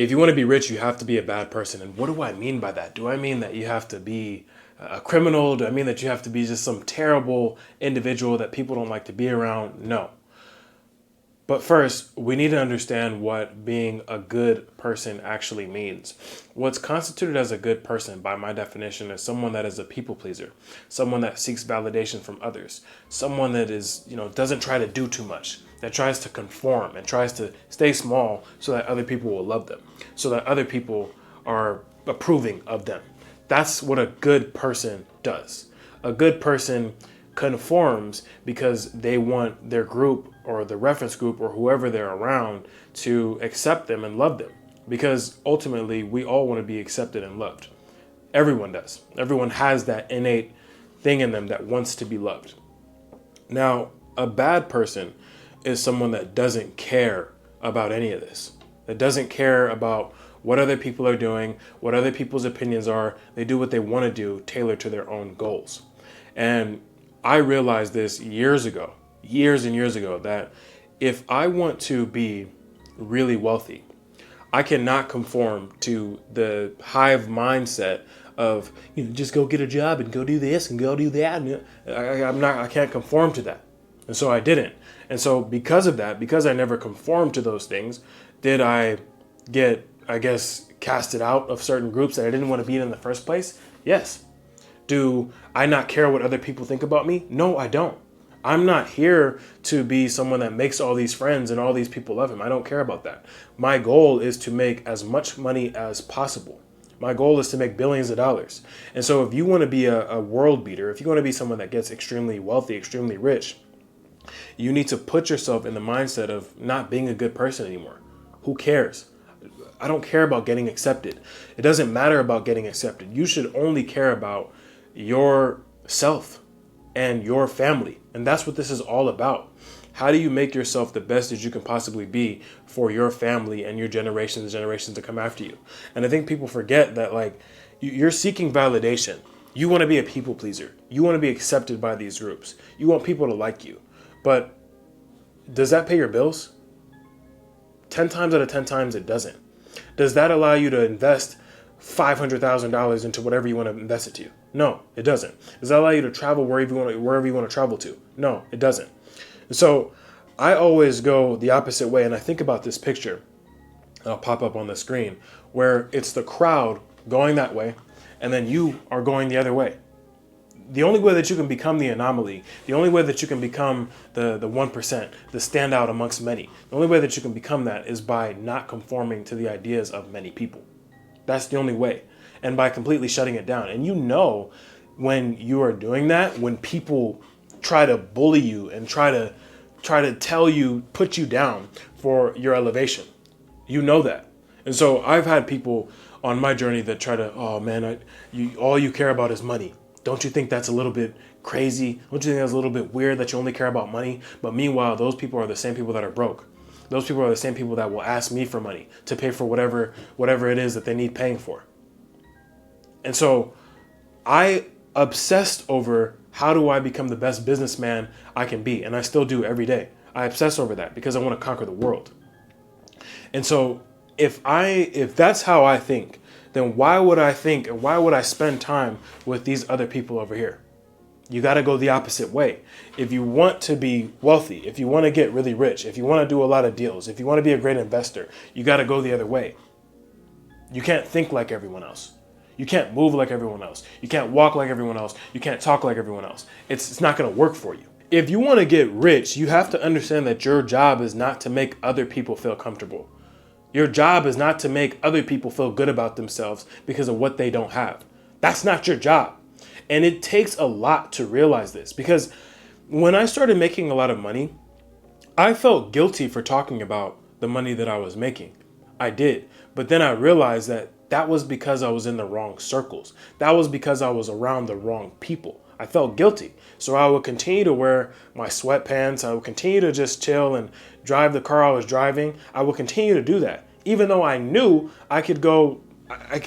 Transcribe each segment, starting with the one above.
if you want to be rich, you have to be a bad person. And what do I mean by that? Do I mean that you have to be a criminal? Do I mean that you have to be just some terrible individual that people don't like to be around? No. But first, we need to understand what being a good person actually means. What's constituted as a good person, by my definition, is someone that is a people pleaser, someone that seeks validation from others, someone that is, doesn't try to do too much, that tries to conform and tries to stay small so that other people will love them, so that other people are approving of them. That's what a good person does. A good person conforms because they want their group or the reference group or whoever they're around to accept them and love them. Because ultimately, we all want to be accepted and loved. Everyone does. Everyone has that innate thing in them that wants to be loved. Now, a bad person is someone that doesn't care about any of this, that doesn't care about what other people are doing, what other people's opinions are. They do what they want to do, tailored to their own goals. And I realized this years and years ago, that if I want to be really wealthy, I cannot conform to the hive mindset of, just go get a job and go do this and go do that. And I can't conform to that. And so I didn't. And so because of that, because I never conformed to those things, did I get, casted out of certain groups that I didn't want to be in the first place? Yes. Do I not care what other people think about me? No, I don't. I'm not here to be someone that makes all these friends and all these people love him. I don't care about that. My goal is to make as much money as possible. My goal is to make billions of dollars. And so if you want to be a world beater, if you want to be someone that gets extremely wealthy, extremely rich, you need to put yourself in the mindset of not being a good person anymore. Who cares? I don't care about getting accepted. It doesn't matter about getting accepted. You should only care about yourself and your family. And that's what this is all about. How do you make yourself the best that you can possibly be for your family and your generations to come after you? And I think people forget that, you're seeking validation. You want to be a people pleaser. You want to be accepted by these groups. You want people to like you. But does that pay your bills? 10 times out of 10 times it doesn't. Does that allow you to invest $500,000 into whatever you want to invest it to? No, it doesn't. Does that allow you to travel wherever you want to travel to? No, it doesn't. So I always go the opposite way, and I think about this picture. I'll pop up on the screen where it's the crowd going that way, and then you are going the other way. The only way that you can become the anomaly, the only way that you can become the 1%, the standout amongst many, the only way that you can become that is by not conforming to the ideas of many people. That's the only way. And by completely shutting it down. And when you are doing that, when people try to bully you and try to tell you, put you down for your elevation, you know that. And so I've had people on my journey that try to, oh man, all you care about is money. Don't you think that's a little bit crazy? Don't you think that's a little bit weird that you only care about money? But meanwhile, those people are the same people that are broke. Those people are the same people that will ask me for money to pay for whatever it is that they need paying for. And so I obsessed over how do I become the best businessman I can be? And I still do every day. I obsess over that because I want to conquer the world. And so if that's how I think, then why would I think and why would I spend time with these other people over here? You got to go the opposite way. If you want to be wealthy, if you want to get really rich, if you want to do a lot of deals, if you want to be a great investor, you got to go the other way. You can't think like everyone else. You can't move like everyone else. You can't walk like everyone else. You can't talk like everyone else. It's not going to work for you. If you want to get rich, you have to understand that your job is not to make other people feel comfortable. Your job is not to make other people feel good about themselves because of what they don't have. That's not your job. And it takes a lot to realize this, because when I started making a lot of money, I felt guilty for talking about the money that I was making. I did. But then I realized that was because I was in the wrong circles. That was because I was around the wrong people. I felt guilty. So I would continue to wear my sweatpants. I would continue to just chill and drive the car I was driving. I would continue to do that, even though I knew I could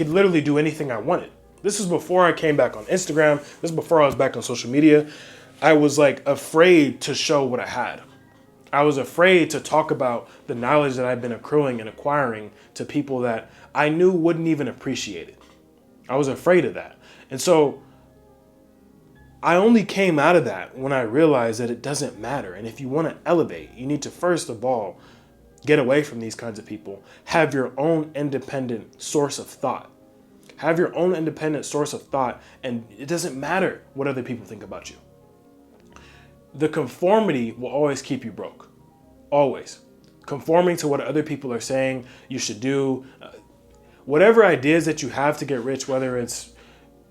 literally do anything I wanted. This was before I came back on Instagram. This is before I was back on social media. I was afraid to show what I had. I was afraid to talk about the knowledge that I've been accruing and acquiring to people that I knew wouldn't even appreciate it. I was afraid of that. And so I only came out of that when I realized that it doesn't matter. And if you want to elevate, you need to first of all get away from these kinds of people. Have your own independent source of thought. Have your own independent source of thought, and it doesn't matter what other people think about you. The conformity will always keep you broke. Always. Conforming to what other people are saying you should do. Whatever ideas that you have to get rich, whether it's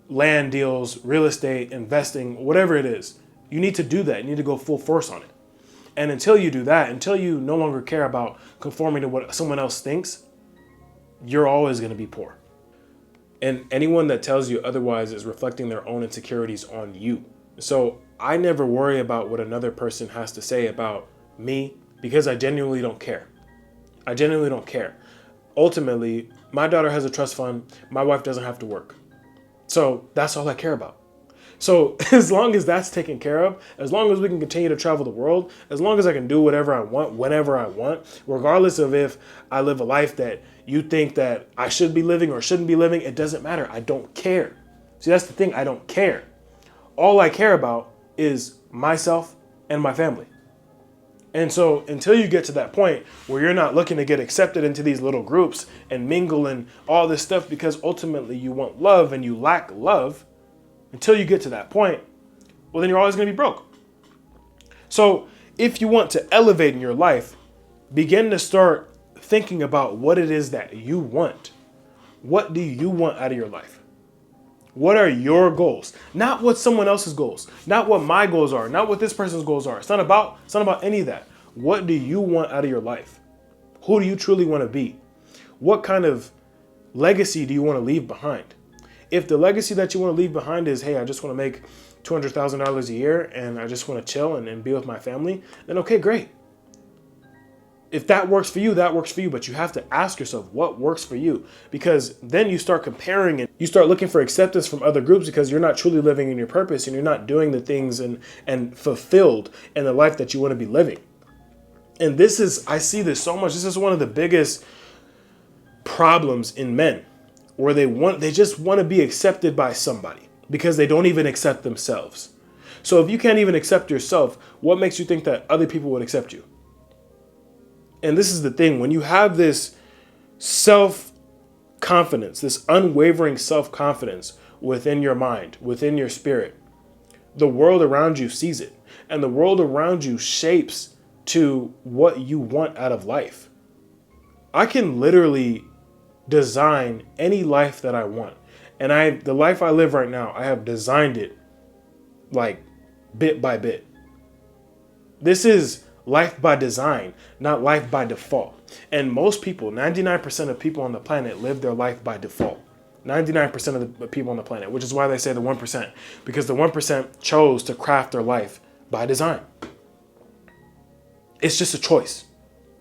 land deals, real estate, investing, whatever it is, you need to do that. You need to go full force on it. And until you do that, until you no longer care about conforming to what someone else thinks, you're always going to be poor. And anyone that tells you otherwise is reflecting their own insecurities on you. So I never worry about what another person has to say about me because I genuinely don't care. I genuinely don't care. Ultimately, my daughter has a trust fund. My wife doesn't have to work. So that's all I care about. So as long as that's taken care of, as long as we can continue to travel the world, as long as I can do whatever I want, whenever I want, regardless of if I live a life that you think that I should be living or shouldn't be living, it doesn't matter. I don't care. See, that's the thing. I don't care. All I care about is myself and my family. And so until you get to that point where you're not looking to get accepted into these little groups and mingle and all this stuff because ultimately you want love and you lack love, until you get to that point, well, then you're always going to be broke. So if you want to elevate in your life, begin to start thinking about what it is that you want. What do you want out of your life? What are your goals? Not what someone else's goals, not what my goals are, not what this person's goals are. It's not about any of that. What do you want out of your life? Who do you truly want to be? What kind of legacy do you want to leave behind? If the legacy that you want to leave behind is, hey, I just want to make $200,000 a year and I just want to chill and be with my family, then okay, great. If that works for you, that works for you. But you have to ask yourself what works for you, because then you start comparing and you start looking for acceptance from other groups because you're not truly living in your purpose and you're not doing the things and fulfilled in the life that you want to be living. And I see this so much. This is one of the biggest problems in men, where they just want to be accepted by somebody because they don't even accept themselves. So if you can't even accept yourself, what makes you think that other people would accept you? And this is the thing, when you have this self-confidence, this unwavering self-confidence within your mind, within your spirit, the world around you sees it. And the world around you shapes to what you want out of life. I can literally design any life that I want. And the life I live right now, I have designed it like bit by bit. This is life by design, not life by default. And most people, 99% of people on the planet live their life by default. 99% of the people on the planet, which is why they say the 1%, because the 1% chose to craft their life by design. It's just a choice.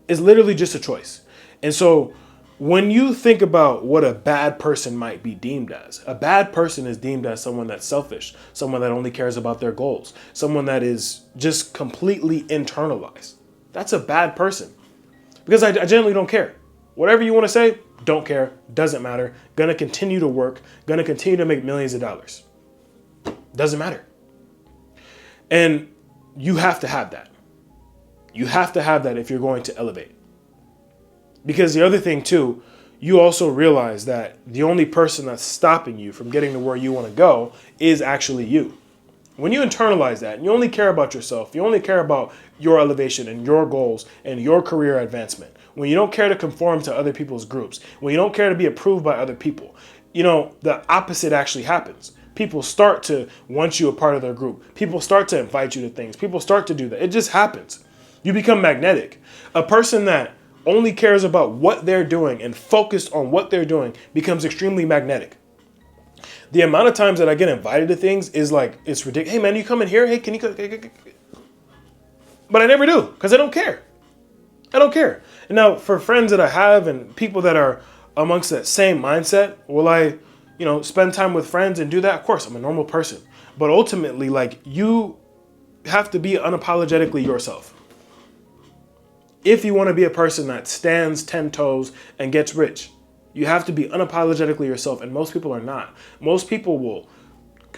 It's literally just a choice. And so when you think about what a bad person might be deemed as, a bad person is deemed as someone that's selfish, someone that only cares about their goals, someone that is just completely internalized. That's a bad person. Because I generally don't care. Whatever you want to say, don't care, doesn't matter. Gonna continue to work, gonna continue to make millions of dollars. Doesn't matter. And you have to have that. You have to have that if you're going to elevate. Because the other thing too, you also realize that the only person that's stopping you from getting to where you want to go is actually you. When you internalize that and you only care about yourself, you only care about your elevation and your goals and your career advancement, when you don't care to conform to other people's groups, when you don't care to be approved by other people, the opposite actually happens. People start to want you a part of their group. People start to invite you to things. People start to do that. It just happens. You become magnetic. A person that only cares about what they're doing and focused on what they're doing becomes extremely magnetic. The amount of times that I get invited to things is like, it's ridiculous. Hey man, you come in here? Hey, can you come? But I never do because I don't care. I don't care. And now for friends that I have and people that are amongst that same mindset, will I, spend time with friends and do that? Of course, I'm a normal person. But ultimately, you have to be unapologetically yourself. If you want to be a person that stands 10 toes and gets rich, you have to be unapologetically yourself. And most people are not. Most people will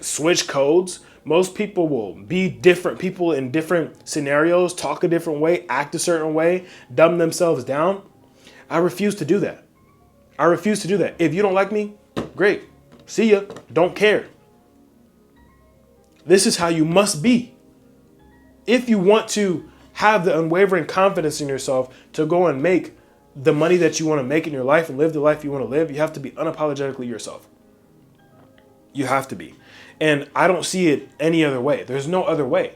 switch codes. Most people will be different people in different scenarios, talk a different way, act a certain way, dumb themselves down. I refuse to do that. I refuse to do that. If you don't like me, great. See ya. Don't care. This is how you must be. If you want to have the unwavering confidence in yourself to go and make the money that you want to make in your life and live the life you want to live, you have to be unapologetically yourself. You have to be. And I don't see it any other way. There's no other way.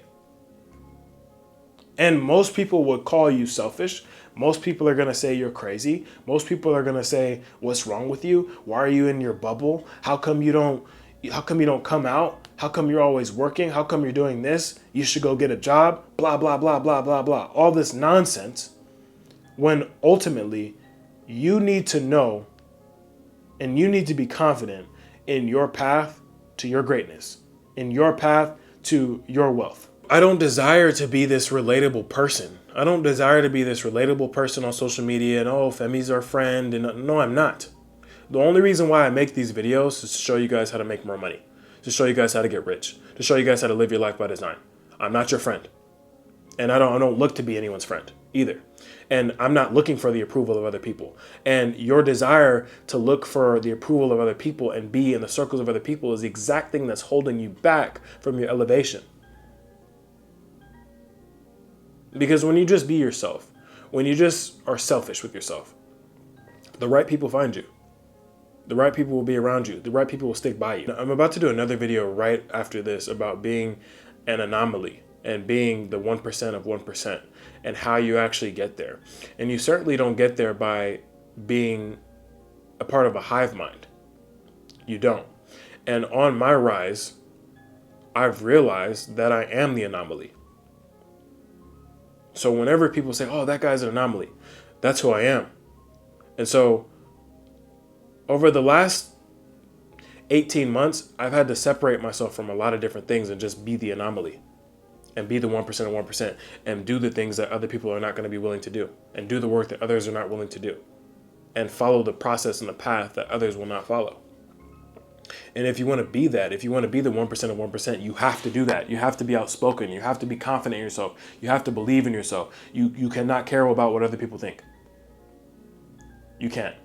And most people would call you selfish. Most people are going to say you're crazy. Most people are going to say, what's wrong with you? Why are you in your bubble? How come you don't come out? How come you're always working? How come you're doing this? You should go get a job. Blah, blah, blah, blah, blah, blah. All this nonsense. When ultimately you need to know and you need to be confident in your path to your greatness, in your path to your wealth. I don't desire to be this relatable person. I don't desire to be this relatable person on social media and, oh, Femi's our friend. And no, I'm not. The only reason why I make these videos is to show you guys how to make more money, to show you guys how to get rich, to show you guys how to live your life by design. I'm not your friend. And I don't look to be anyone's friend either. And I'm not looking for the approval of other people. And your desire to look for the approval of other people and be in the circles of other people is the exact thing that's holding you back from your elevation. Because when you just be yourself, when you just are selfish with yourself, the right people find you. The right people will be around you. The right people will stick by you. Now, I'm about to do another video right after this about being an anomaly and being the 1% of 1% and how you actually get there. And you certainly don't get there by being a part of a hive mind. You don't. And on my rise, I've realized that I am the anomaly. So whenever people say, oh, that guy's an anomaly, that's who I am. And so over the last 18 months, I've had to separate myself from a lot of different things and just be the anomaly and be the 1% of 1% and do the things that other people are not going to be willing to do and do the work that others are not willing to do and follow the process and the path that others will not follow. And if you want to be that, if you want to be the 1% of 1%, you have to do that. You have to be outspoken. You have to be confident in yourself. You have to believe in yourself. You cannot care about what other people think. You can't.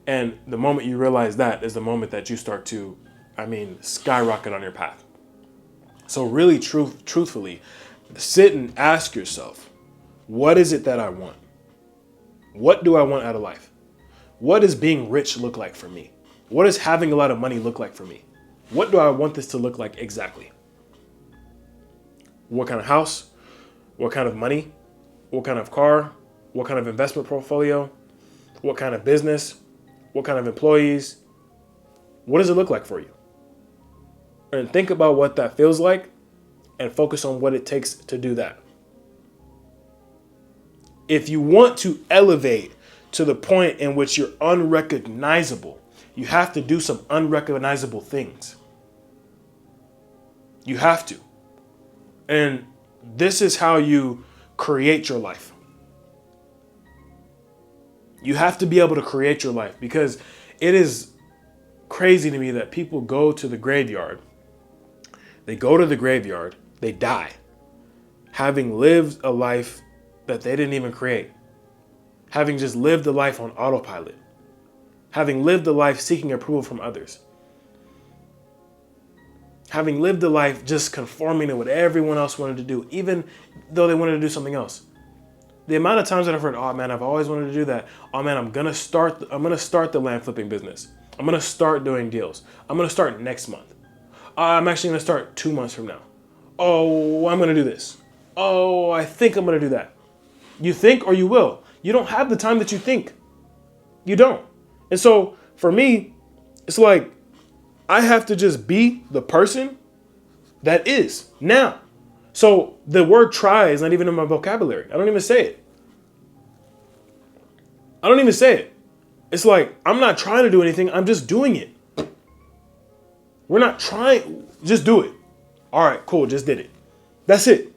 And the moment you realize that is the moment that you start to, skyrocket on your path. So really, truthfully, sit and ask yourself, what is it that I want? What do I want out of life? What does being rich look like for me? What does having a lot of money look like for me? What do I want this to look like exactly? What kind of house? What kind of money? What kind of car? What kind of investment portfolio? What kind of business? What kind of employees? What does it look like for you? And think about what that feels like and focus on what it takes to do that. If you want to elevate to the point in which you're unrecognizable, you have to do some unrecognizable things. You have to. And this is how you create your life. You have to be able to create your life, because it is crazy to me that people go to the graveyard. They go to the graveyard, they die, having lived a life that they didn't even create, having just lived a life on autopilot, having lived a life seeking approval from others, having lived a life just conforming to what everyone else wanted to do, even though they wanted to do something else. The amount of times that I've heard, oh man, I've always wanted to do that. Oh man, I'm gonna start the land flipping business. I'm gonna start doing deals. I'm gonna start next month. I'm actually gonna start 2 months from now. Oh, I'm gonna do this. Oh, I think I'm gonna do that. You think or you will. You don't have the time that you think. You don't. And so for me, it's like I have to just be the person that is now. So the word try is not even in my vocabulary. I don't even say it. I don't even say it. It's like, I'm not trying to do anything. I'm just doing it. We're not trying. Just do it. All right, cool. Just did it. That's it.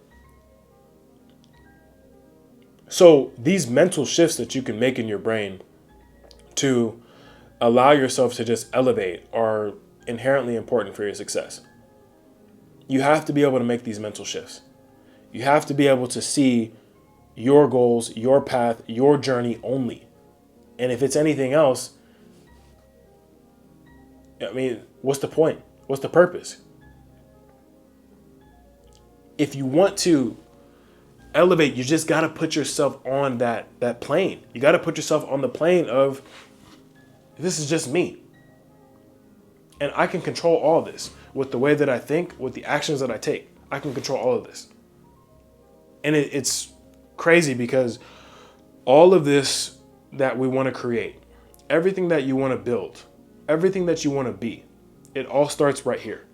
So these mental shifts that you can make in your brain to allow yourself to just elevate are inherently important for your success. You have to be able to make these mental shifts. You have to be able to see your goals, your path, your journey only. And if it's anything else, I mean, what's the point? What's the purpose? If you want to elevate, you just got to put yourself on that plane. You got to put yourself on the plane of, this is just me. And I can control all this with the way that I think, with the actions that I take. I can control all of this. And it's crazy because all of this that we want to create, everything that you want to build, everything that you want to be, it all starts right here.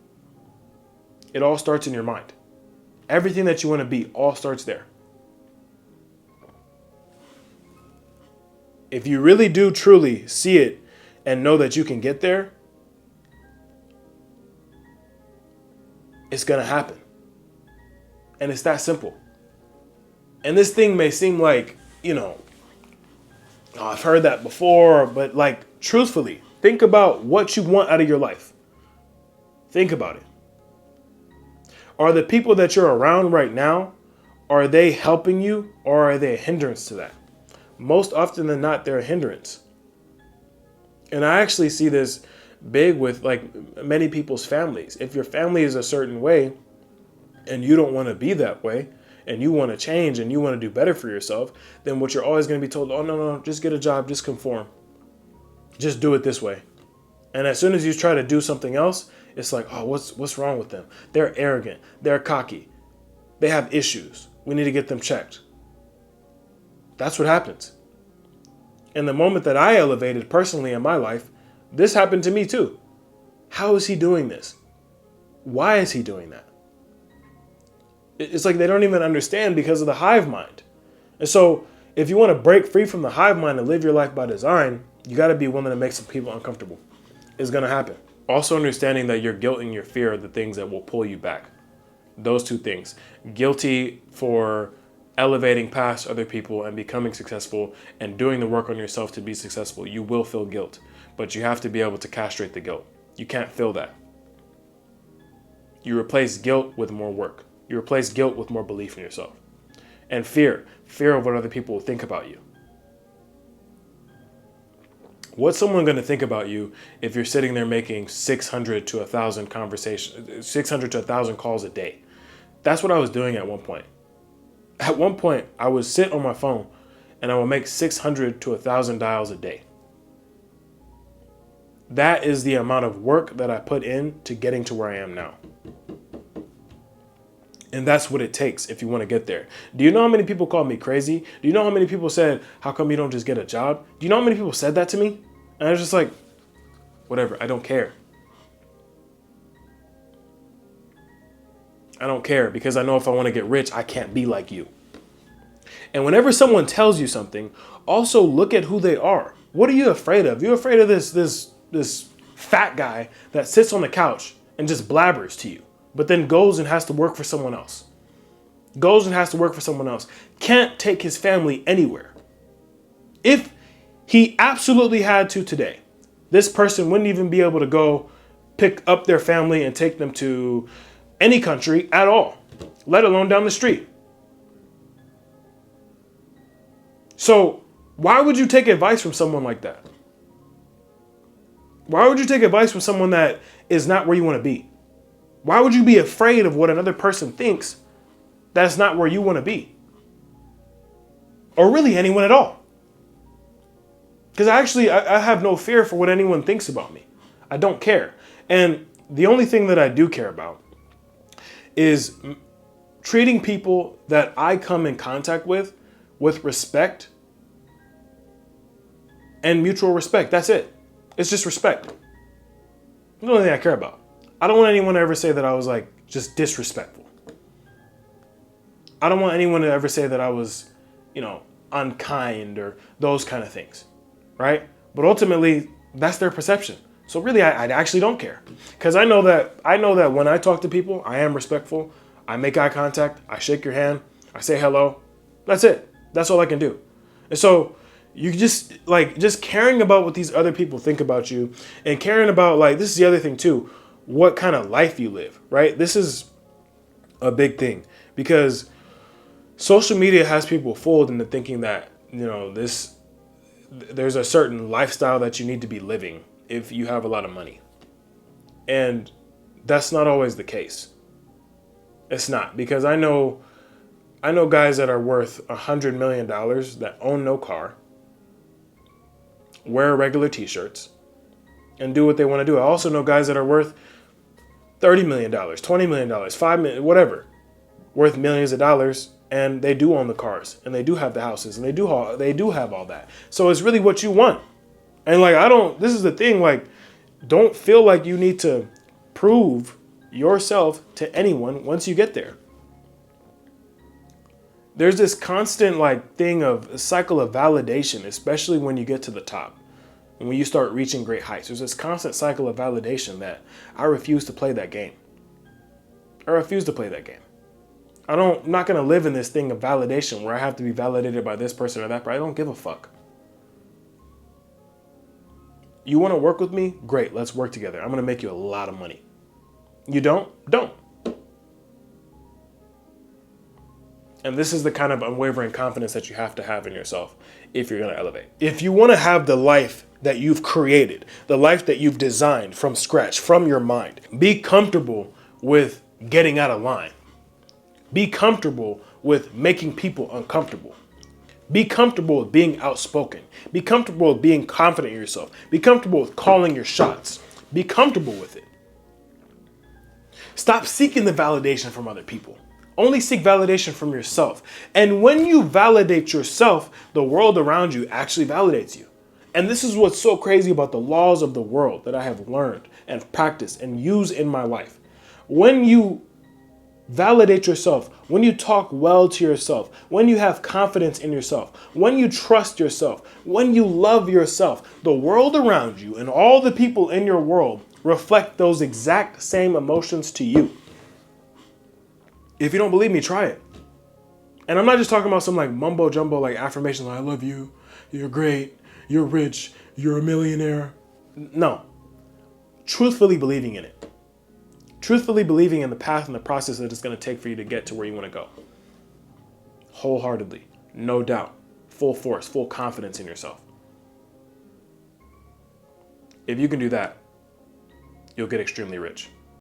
It all starts in your mind. Everything that you want to be all starts there. If you really do truly see it and know that you can get there, it's going to happen. And it's that simple. And this thing may seem like, oh, I've heard that before, but like, truthfully, think about what you want out of your life. Think about it. Are the people that you're around right now, are they helping you or are they a hindrance to that? Most often than not, they're a hindrance. And I actually see this big with like many people's families. If your family is a certain way and you don't want to be that way and you want to change and you want to do better for yourself, then what you're always going to be told, oh, no, just get a job, just conform. Just do it this way. And as soon as you try to do something else, it's like, oh, what's wrong with them? They're arrogant. They're cocky. They have issues. We need to get them checked. That's what happens. And the moment that I elevated personally in my life, this happened to me too. How is he doing this? Why is he doing that? It's like they don't even understand because of the hive mind. And so if you want to break free from the hive mind and live your life by design, you got to be willing to make some people uncomfortable. It's going to happen. Also understanding that your guilt and your fear are the things that will pull you back. Those two things. Guilty for elevating past other people and becoming successful and doing the work on yourself to be successful. You will feel guilt, but you have to be able to castrate the guilt. You can't feel that. You replace guilt with more work. You replace guilt with more belief in yourself. And fear of what other people will think about you. What's someone going to think about you if you're sitting there making 600 to 1,000 conversations, 600 to 1,000 calls a day? That's what I was doing at one point. At one point, I would sit on my phone and I would make 600 to 1,000 dials a day. That is the amount of work that I put in to getting to where I am now. And that's what it takes if you want to get there. Do you know how many people called me crazy? Do you know how many people said, how come you don't just get a job? Do you know how many people said that to me? And I was just like, whatever, I don't care. I don't care because I know if I want to get rich, I can't be like you. And whenever someone tells you something, also look at who they are. What are you afraid of? You're afraid of this fat guy that sits on the couch and just blabbers to you, but then goes and has to work for someone else. Can't take his family anywhere. If he absolutely had to today, this person wouldn't even be able to go pick up their family and take them to any country at all, let alone down the street. So why would you take advice from someone like that? Why would you take advice from someone that is not where you want to be? Why would you be afraid of what another person thinks that's not where you want to be? Or really anyone at all? Because I have no fear for what anyone thinks about me. I don't care. And the only thing that I do care about is treating people that I come in contact with respect and mutual respect. That's it. It's just respect. That's the only thing I care about. I don't want anyone to ever say that I was like just disrespectful. I don't want anyone to ever say that I was, unkind or those kind of things, right? But ultimately, that's their perception. So really, I actually don't care, because I know that when I talk to people, I am respectful. I make eye contact. I shake your hand. I say hello. That's it. That's all I can do. And so you just caring about what these other people think about you, and caring about, like, this is the other thing too, what kind of life you live, right? This is a big thing, because social media has people fooled into thinking that, there's a certain lifestyle that you need to be living if you have a lot of money. And that's not always the case. It's not, because I know guys that are worth $100 million that own no car, wear regular t-shirts, and do what they want to do. I also know guys that are worth $30 million, $20 million, $5 million, whatever, worth millions of dollars, and they do own the cars, and they do have the houses, and they do have all that. So it's really what you want. And this is the thing, don't feel like you need to prove yourself to anyone once you get there. There's this constant thing of a cycle of validation, especially when you get to the top and when you start reaching great heights. There's this constant cycle of validation that I refuse to play that game. I refuse to play that game. I'm not going to live in this thing of validation where I have to be validated by this person or that person. I don't give a fuck. You want to work with me? Great, let's work together. I'm going to make you a lot of money. You don't? Don't. And this is the kind of unwavering confidence that you have to have in yourself if you're going to elevate. If you want to have the life that you've created, the life that you've designed from scratch, from your mind, be comfortable with getting out of line. Be comfortable with making people uncomfortable. Be comfortable with being outspoken. Be comfortable with being confident in yourself. Be comfortable with calling your shots. Be comfortable with it. Stop seeking the validation from other people. Only seek validation from yourself. And when you validate yourself, the world around you actually validates you. And this is what's so crazy about the laws of the world that I have learned and practiced and used in my life. When you validate yourself, when you talk well to yourself, when you have confidence in yourself, when you trust yourself, when you love yourself, the world around you and all the people in your world reflect those exact same emotions to you. If you don't believe me, try it. And I'm not just talking about some mumbo jumbo affirmations I love you, you're great, you're rich, you're a millionaire. No. Truthfully believing in it. Truthfully believing in the path and the process that it's going to take for you to get to where you want to go. Wholeheartedly. No doubt. Full force, full confidence in yourself. If you can do that, you'll get extremely rich.